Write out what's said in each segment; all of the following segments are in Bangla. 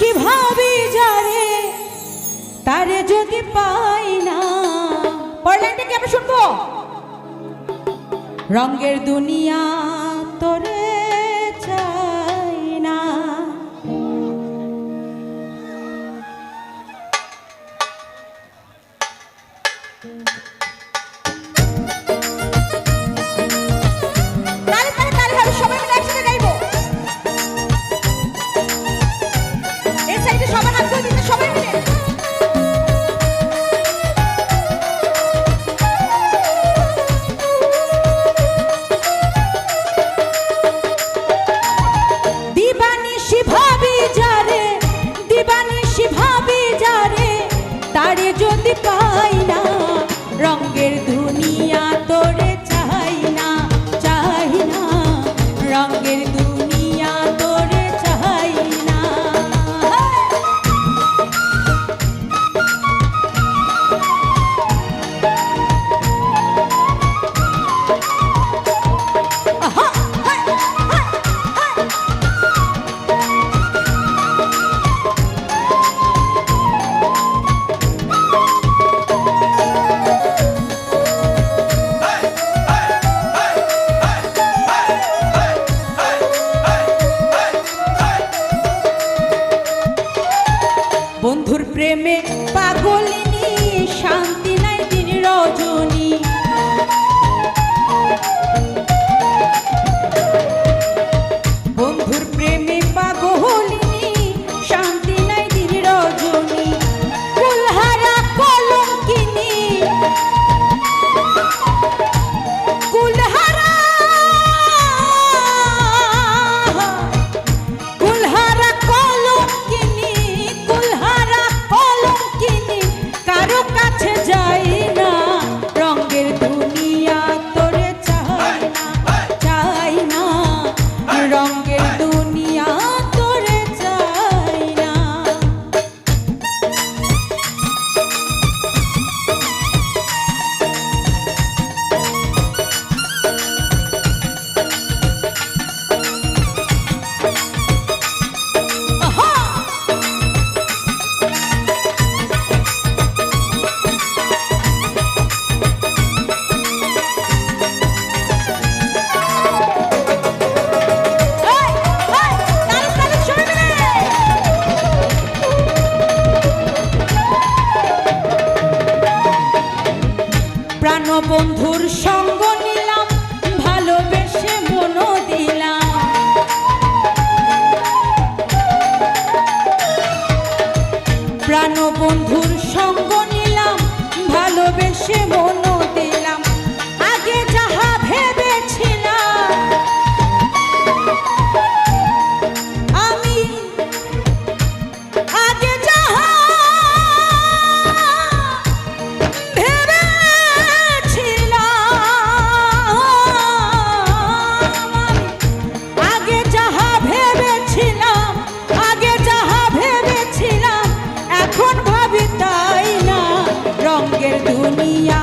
নিশি ভাবি যারে তারে যদি পাই না। পরের লাইনটা কি আমরা শুনবো? রঙের দুনিয়া তোরে চাই না। তারে যদি পাই না, রঙের দুনিয়া তোরে চাই না, চাই না, রঙের দুনিয়া তোরে চাই না। বন্ধুর প্রেমে পাগলিনী, শান্তি নাই দিন রজনী। বন্ধুর প্রেমে পাগলিনী, শান্তি নাই দিন রজনী। কুলহারা কলঙ্কিনী, কুলহারা কুলহারা কলঙ্কিনী, কুলহারা কলঙ্কিনী, কারো কাছে যাই না, রঙের দুনিয়া তোরে চাই না, চাই না, রঙের দুনিয়া তোরে চাই না। প্রাণবন্ধুর সঙ্গ নিলাম, ভালোবেসে মন দিলাম। প্রাণবন্ধুর সঙ্গ নিলাম, ভালোবেসে মন দিলাম। আগে যাহা ভেবেছিলাম আমি, আগে যাহা রঙের দুনিয়া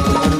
তোর